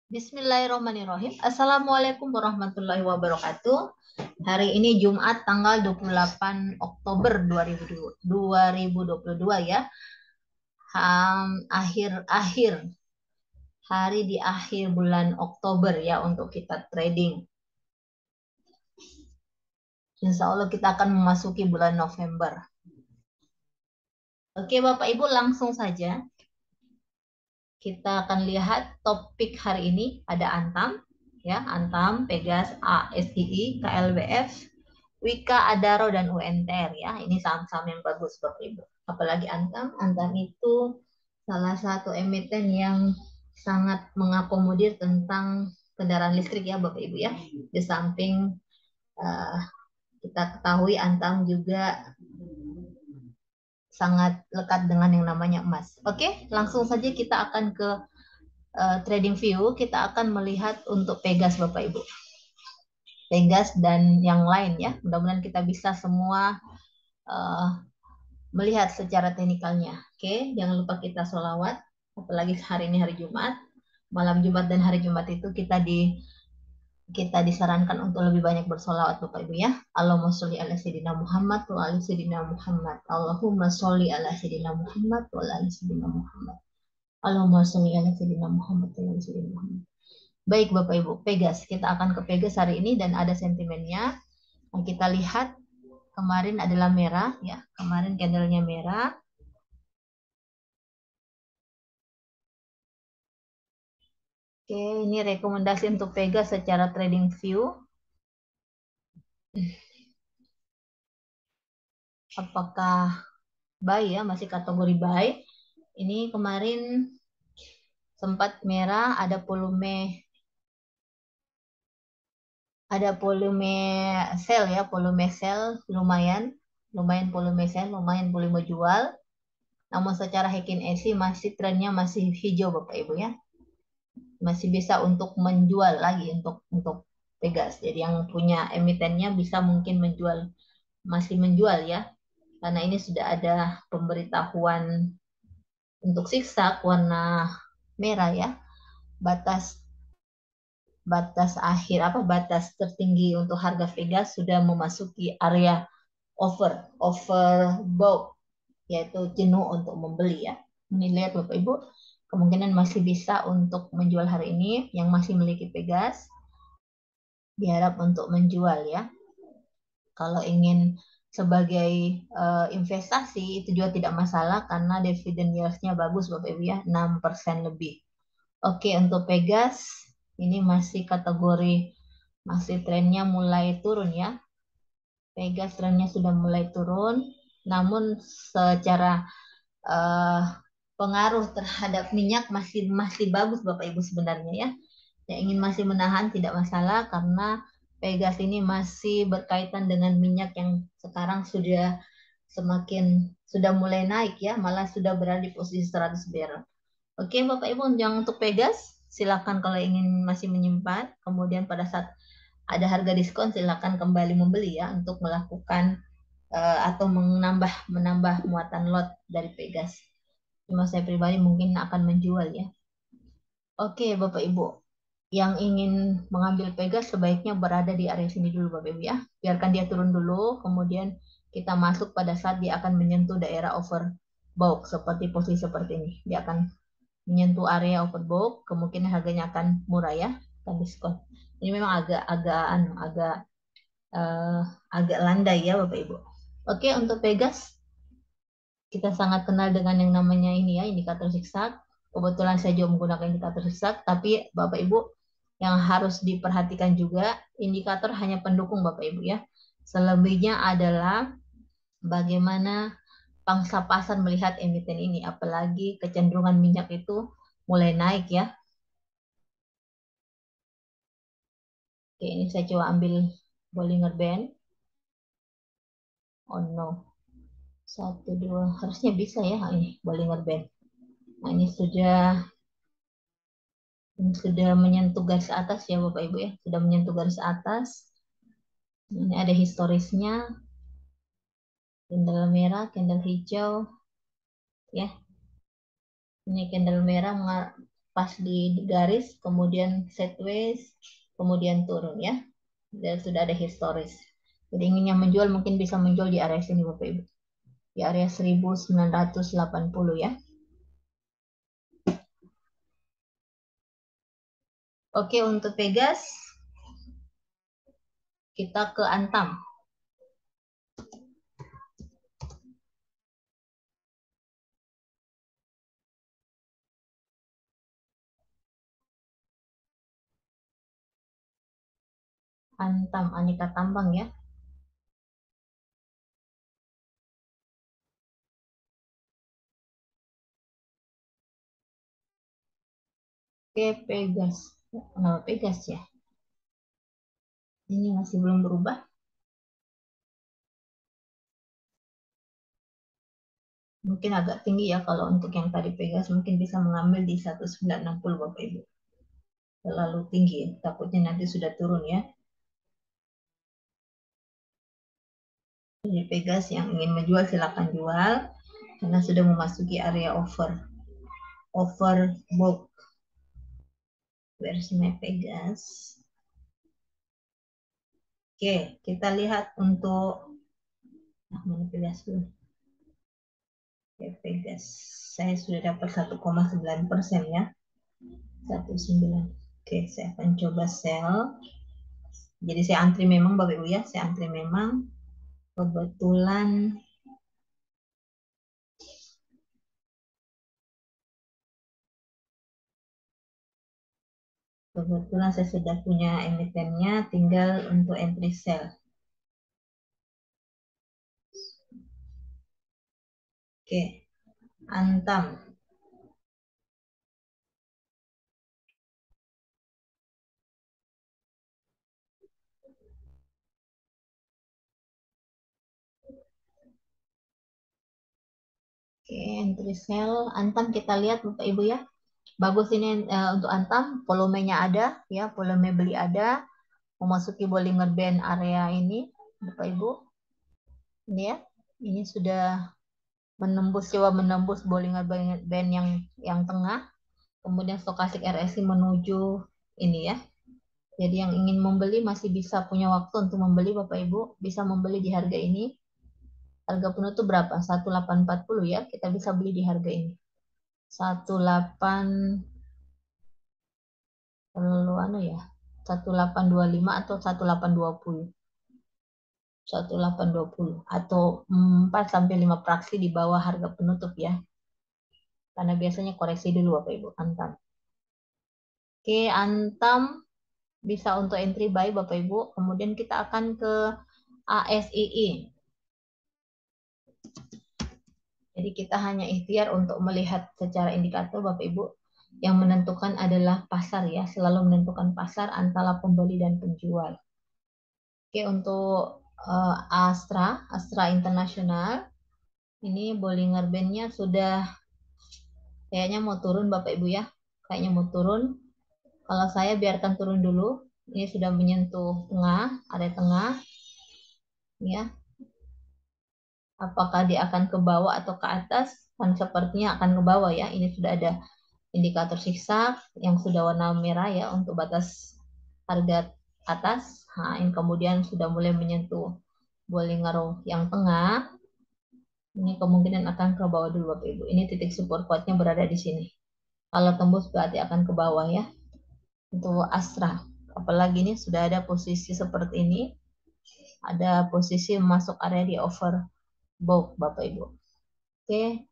Bismillahirrahmanirrahim. Assalamualaikum warahmatullahi wabarakatuh. Hari ini Jumat tanggal 28 Oktober 2022 ya. Akhir-akhir hari di akhir bulan Oktober ya untuk kita trading. Insya Allah kita akan memasuki bulan November. Oke Bapak Ibu, langsung saja kita akan lihat topik hari ini. Ada Antam, ya, Antam, Pegas, ASII, KLBF, Wika, Adaro, dan UNTR ya. Ini saham-saham yang bagus Bapak Ibu. Apalagi Antam. Antam itu salah satu emiten yang sangat mengakomodir tentang kendaraan listrik ya Bapak Ibu ya. Di samping uh, kita ketahui Antam juga sangat lekat dengan yang namanya emas. Oke, langsung saja kita akan ke trading view. Kita akan melihat untuk Pegas Bapak Ibu. Pegas dan yang lain ya. Mudah-mudahan kita bisa semua uh, melihat secara teknikalnya. Oke, jangan lupa kita sholawat. Apalagi hari ini hari Jumat. Malam Jumat dan hari Jumat itu kita disarankan untuk lebih banyak bersolawat Bapak Ibu ya. Allahumma sholli ala sayyidina Muhammad wa ala sayyidina Muhammad. Allahumma sholli ala sayyidina Muhammad wa ala sayyidina Muhammad. Allahumma sholli ala sayyidina Muhammad wa ala sayyidina Muhammad. Baik Bapak Ibu, Pegas. Kita akan ke Pegas hari ini dan ada sentimennya. Nah, kita lihat kemarin adalah merah ya. Kemarin candlenya merah. Oke, ini rekomendasi untuk Pegas secara trading view. Apakah buy ya, masih kategori buy. Ini kemarin sempat merah, ada volume sell ya, volume sell lumayan volume sell, lumayan volume jual. Namun secara Heikin Average masih trennya masih hijau Bapak Ibu ya. Masih bisa untuk menjual lagi untuk Pegas. Jadi yang punya emitennya bisa mungkin masih menjual ya. Karena ini sudah ada pemberitahuan untuk zigzag warna merah ya. Batas batas tertinggi untuk harga Pegas sudah memasuki area overbought, yaitu jenuh untuk membeli ya. Ini lihat Bapak Ibu, kemungkinan masih bisa untuk menjual hari ini yang masih memiliki Pegas, diharap untuk menjual ya. Kalau ingin sebagai investasi itu juga tidak masalah karena dividen yield-nya bagus Bapak Ibu ya, 6% lebih. Oke, untuk Pegas ini masih trennya mulai turun ya. Pegas trennya sudah mulai turun, namun secara uh, pengaruh terhadap minyak masih masih bagus Bapak Ibu sebenarnya ya. Yang ingin masih menahan tidak masalah karena Pegas ini masih berkaitan dengan minyak yang sekarang sudah mulai naik ya, malah sudah berada di posisi 100 barrel. Oke Bapak Ibu, yang untuk Pegas silakan kalau ingin masih menyimpan, kemudian pada saat ada harga diskon silakan kembali membeli ya untuk melakukan atau menambah muatan lot dari Pegas. Cuma saya pribadi mungkin akan menjual ya. Oke Bapak Ibu, yang ingin mengambil Pegas sebaiknya berada di area sini dulu Bapak Ibu ya. Biarkan dia turun dulu, kemudian kita masuk pada saat dia akan menyentuh daerah overbought posisi seperti ini. Dia akan menyentuh area overbought, kemungkinan harganya akan murah ya, akan diskon. Ini memang eh, agak landai ya Bapak Ibu. Oke, untuk Pegas kita sangat kenal dengan yang namanya ini ya, indikator zigzag. Kebetulan saya juga menggunakan indikator zigzag, tapi Bapak Ibu yang harus diperhatikan juga, indikator hanya pendukung Bapak Ibu ya. Selebihnya adalah bagaimana pangsa pasar melihat emiten ini, apalagi kecenderungan minyak itu mulai naik ya. Oke, ini saya coba ambil Bollinger Band. Oh no, 1, 2, harusnya bisa ya ini Bollinger Band. Nah ini sudah menyentuh garis atas ya Bapak Ibu ya, sudah menyentuh garis atas. Ini ada historisnya, candle merah, candle hijau, ya. Ini candle merah pas di garis, kemudian sideways, kemudian turun ya. Dan sudah ada historis. Jadi ingin yang menjual mungkin bisa menjual di area sini Bapak Ibu. Di area 1980 ya. Oke, untuk Pegas kita ke Antam. Antam Aneka Tambang ya. Oke, Pegas. Kenapa Pegas ya? Ini masih belum berubah. Mungkin agak tinggi ya kalau untuk yang tadi Pegas mungkin bisa mengambil di 1960 Bapak Ibu. Terlalu tinggi, takutnya nanti sudah turun ya. Jadi Pegas yang ingin menjual silakan jual karena sudah memasuki area overbought. Where's my Pegas? Oke, kita lihat untuk mana Pegas dulu. Oke, Pegas. Saya sudah dapat 1,9% ya. 19. Oke, saya akan coba sell. Jadi saya antri memang Bapak Ibu ya, saya antri memang. Kebetulan saya sudah punya emitennya, tinggal untuk entry sell. Oke, Antam. Oke, entry sell Antam kita lihat Bapak Ibu ya. Bagus ini untuk Antam, volumenya ada ya, volume beli ada. Memasuki Bollinger Band area ini Bapak Ibu. Ini ya. Ini sudah menembus Bollinger Band yang tengah. Kemudian stokastik RSI menuju ini ya. Jadi yang ingin membeli masih bisa punya waktu untuk membeli Bapak Ibu, bisa membeli di harga ini. Harga penutup berapa? 1840 ya. Kita bisa beli di harga ini. 18 perlu anu ya. 1825 atau 1820. 1820 atau 4 sampai 5 fraksi di bawah harga penutup ya. Karena biasanya koreksi dulu Bapak Ibu Antam. Oke, Antam bisa untuk entry buy Bapak Ibu. Kemudian kita akan ke ASII. Jadi kita hanya ikhtiar untuk melihat secara indikator Bapak Ibu. Yang menentukan adalah pasar ya, selalu menentukan pasar antara pembeli dan penjual. Oke, untuk Astra Internasional, ini Bollinger Band-nya sudah kayaknya mau turun Bapak Ibu ya. Kayaknya mau turun. Kalau saya biarkan turun dulu. Ini sudah menyentuh tengah, area tengah. Ya, apakah dia akan ke bawah atau ke atas? Kan sepertinya akan ke bawah ya. Ini sudah ada indikator zigzag yang sudah warna merah ya untuk batas harga atas. Nah, ini kemudian sudah mulai menyentuh Bollinger yang tengah. Ini kemungkinan akan ke bawah dulu Bapak Ibu. Ini titik support kuatnya berada di sini. Kalau tembus berarti akan ke bawah ya. Untuk Astra. Apalagi ini sudah ada posisi seperti ini. Ada posisi masuk area di overbought Bapak Ibu. Oke.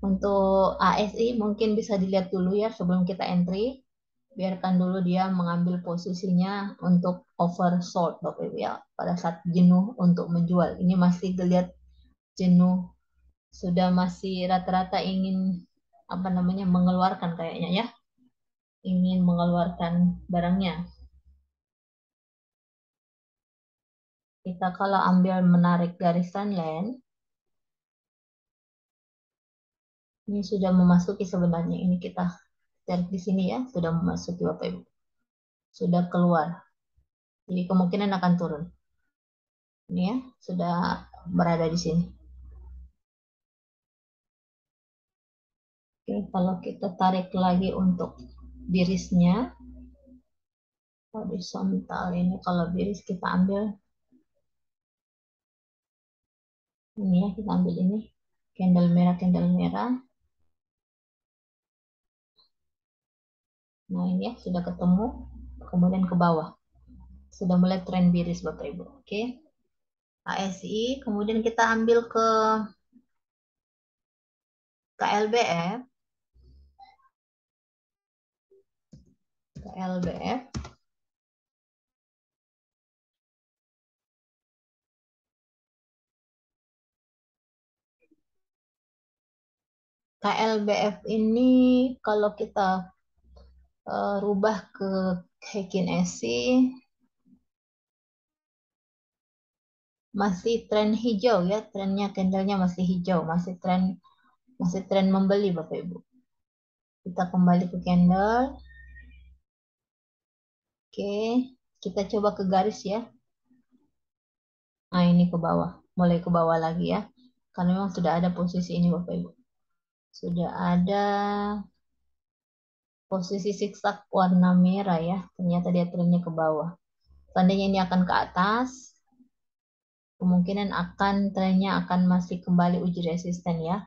Untuk ASI mungkin bisa dilihat dulu ya sebelum kita entry. Biarkan dulu dia mengambil posisinya untuk oversold Bapak Ibu ya. Pada saat jenuh untuk menjual. Ini masih dilihat jenuh. Sudah masih rata-rata ingin mengeluarkan kayaknya ya. Ingin mengeluarkan barangnya. Kita kalau ambil menarik garis trendline, ini sudah memasuki sebenarnya. Ini kita cari di sini ya, sudah memasuki Bapak Ibu. Sudah keluar. Jadi kemungkinan akan turun. Ini ya, sudah berada di sini. Oke, kalau kita tarik lagi untuk birisnya horizontal. Ini kalau biris kita ambil ini ya, kita ambil ini candle merah. Nah ini ya sudah ketemu, kemudian ke bawah sudah mulai tren biris Bapak Ibu. Oke, ASI, kemudian kita ambil ke KLBF. KLBF KLBF ini kalau kita rubah ke Heikin SI masih tren hijau ya, trennya candlenya masih hijau, masih tren membeli Bapak Ibu. Kita kembali ke candle. Oke, kita coba ke garis ya. Nah, ini ke bawah, mulai ke bawah lagi ya. Karena memang sudah ada posisi ini Bapak Ibu. Sudah ada posisi zigzag warna merah ya. Ternyata dia trennya ke bawah. Seandainya ini akan ke atas, kemungkinan trennya akan masih kembali uji resisten ya.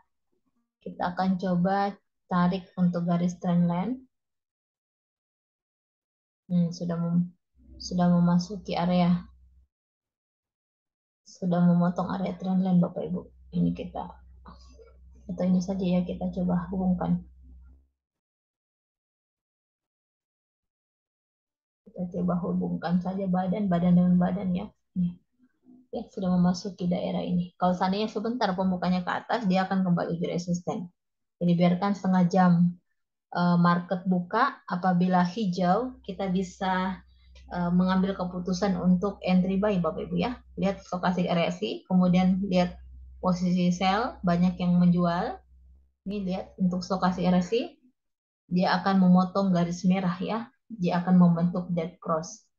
Kita akan coba tarik untuk garis trendline. Sudah memasuki area, sudah memotong area trendline Bapak Ibu. Ini kita, atau ini saja ya, kita coba hubungkan. Kita coba hubungkan saja badan dengan badan ya. Nih. Ya, sudah memasuki daerah ini. Kalau seandainya sebentar pembukanya ke atas, dia akan kembali uji resisten. Jadi biarkan setengah jam market buka. Apabila hijau, kita bisa mengambil keputusan untuk entry buy Bapak Ibu ya. Lihat stokastik RSI, kemudian lihat posisi sell, banyak yang menjual. Ini lihat untuk stokastik RSI, dia akan memotong garis merah ya. Dia akan membentuk dead cross.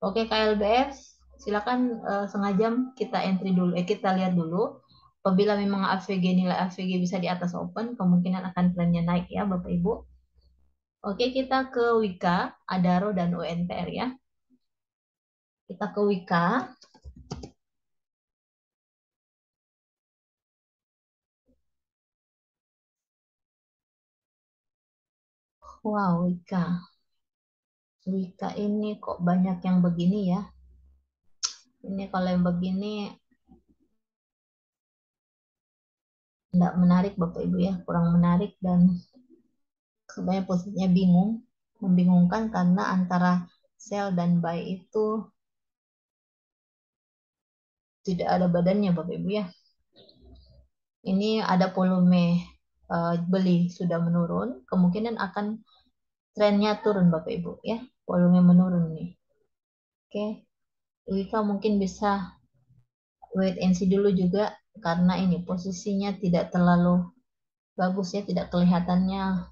Oke, KLBF, silakan setengah jam kita entry dulu. Kita lihat dulu. Apabila memang nilai AVG bisa di atas open, kemungkinan akan trennya naik ya Bapak Ibu. Oke, kita ke Wika, Adaro, dan UNTR ya. Kita ke Wika. Wow, Wika. Wika ini kok banyak yang begini ya. Ini kalau yang begini tidak menarik Bapak Ibu ya, kurang menarik dan sebenarnya posisinya membingungkan karena antara sell dan buy itu tidak ada badannya Bapak Ibu ya. Ini ada volume beli sudah menurun, kemungkinan akan trennya turun Bapak Ibu ya, volume menurun nih. Oke, Wika mungkin bisa wait and see dulu juga karena ini posisinya tidak terlalu bagus ya, tidak kelihatannya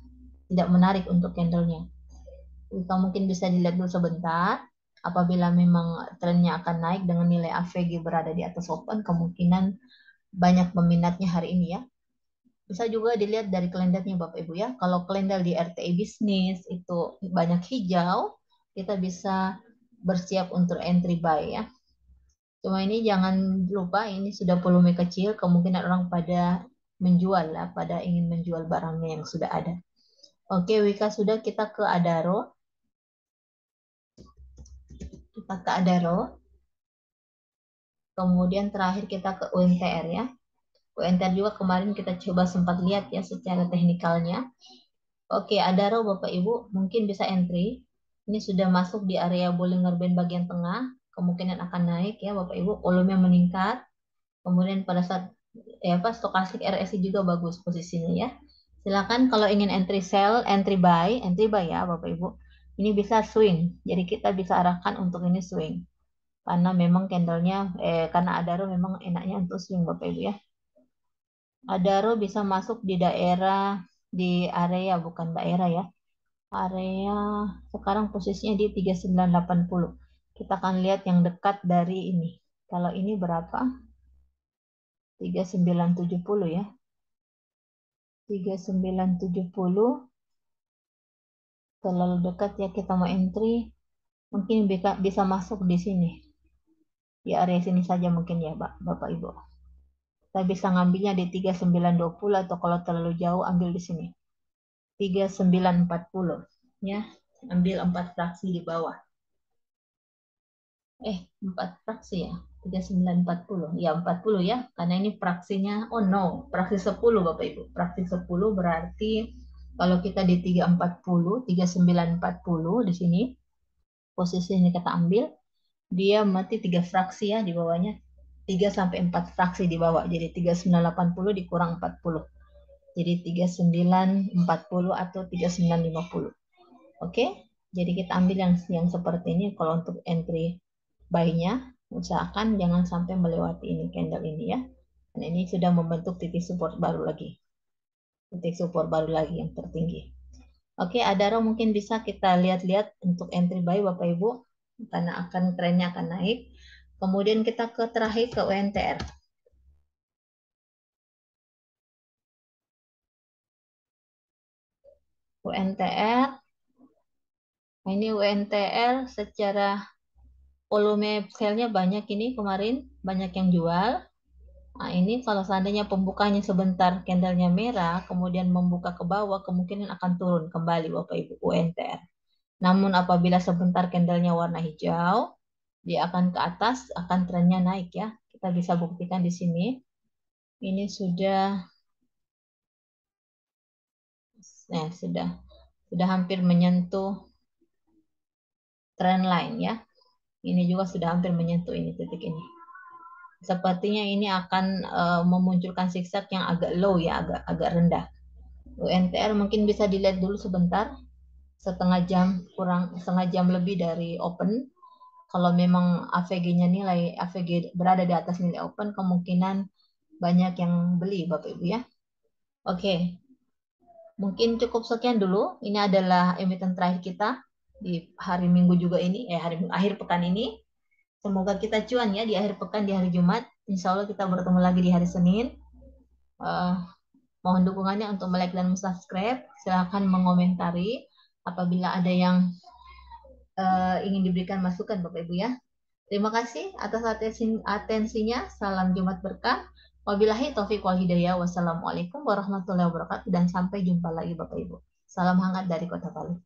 tidak menarik untuk candlenya. Wika mungkin bisa dilihat dulu sebentar. Apabila memang trennya akan naik dengan nilai AVG berada di atas open, kemungkinan banyak peminatnya hari ini ya. Bisa juga dilihat dari kalendernya Bapak Ibu ya. Kalau kalender di RTI bisnis itu banyak hijau, kita bisa bersiap untuk entry buy ya. Cuma ini jangan lupa ini sudah volume kecil, kemungkinan orang pada menjual lah, pada ingin menjual barangnya yang sudah ada. Oke, Wika sudah, kita ke Adaro. Kita ke Adaro. Kemudian terakhir kita ke UNTR ya. UNTR juga kemarin kita coba sempat lihat ya secara teknikalnya. Oke, Adaro Bapak Ibu mungkin bisa entry. Ini sudah masuk di area Bollinger Band bagian tengah. Kemungkinan akan naik ya Bapak Ibu. Volume meningkat. Kemudian pada saat stokastik RSI juga bagus posisinya ya. Silakan kalau ingin entry sell, entry buy ya Bapak Ibu. Ini bisa swing. Jadi kita bisa arahkan untuk ini swing. Karena memang candlenya karena Adaro memang enaknya untuk swing Bapak Ibu ya. Adaro bisa masuk di area bukan daerah ya. Area sekarang posisinya di 3980. Kita akan lihat yang dekat dari ini. Kalau ini berapa? 3970 ya. 3970 terlalu dekat ya kita mau entry, mungkin bisa masuk di sini, di area sini saja mungkin ya Bapak Ibu. Kita bisa ngambilnya di 3920 atau kalau terlalu jauh ambil di sini 3940 ya, ambil 4 fraksi di bawah. 4 fraksi ya, 3940 ya, 40 ya, karena ini fraksinya, oh no, fraksi 10 Bapak Ibu, fraksi 10 berarti kalau kita di 3940 di sini posisi ini kita ambil, dia mati 3 fraksi ya di bawahnya, 3 sampai 4 fraksi di bawah, jadi 3980 dikurang 40, jadi 3940 atau 3950. Oke, jadi kita ambil yang seperti ini. Kalau untuk entry buy-nya, usahakan jangan sampai melewati ini, candle ini ya. Dan ini sudah membentuk titik support baru lagi. Titik support baru lagi yang tertinggi. Oke, Adaro mungkin bisa kita lihat-lihat untuk entry buy Bapak Ibu, karena trennya akan naik. Kemudian kita terakhir ke UNTR. UNTR, ini UNTR secara volume sale-nya banyak ini kemarin, banyak yang jual. Nah, ini kalau seandainya pembukanya sebentar candlenya merah, kemudian membuka ke bawah, kemungkinan akan turun kembali Bapak Ibu UNTR. Namun apabila sebentar candlenya warna hijau, dia akan ke atas, akan trennya naik ya. Kita bisa buktikan di sini. Ini sudah hampir menyentuh trend line ya. Ini juga sudah hampir menyentuh ini titik ini. Sepertinya ini akan memunculkan zigzag yang agak low ya, agak rendah. UNTR mungkin bisa dilihat dulu sebentar, setengah jam lebih dari open. Kalau memang AVG-nya AVG berada di atas nilai open, kemungkinan banyak yang beli Bapak Ibu ya. Oke, mungkin cukup sekian dulu. Ini adalah emiten terakhir kita di hari Minggu juga ini, akhir pekan ini. Semoga kita cuan ya di akhir pekan, di hari Jumat. Insya Allah kita bertemu lagi di hari Senin. Mohon dukungannya untuk like dan subscribe. Silahkan mengomentari apabila ada yang ingin diberikan masukan Bapak Ibu ya. Terima kasih atas atensinya. Salam Jumat berkah. Wabillahi taufiq wal hidayah. Wassalamualaikum warahmatullahi wabarakatuh dan sampai jumpa lagi Bapak Ibu. Salam hangat dari Kota Palu.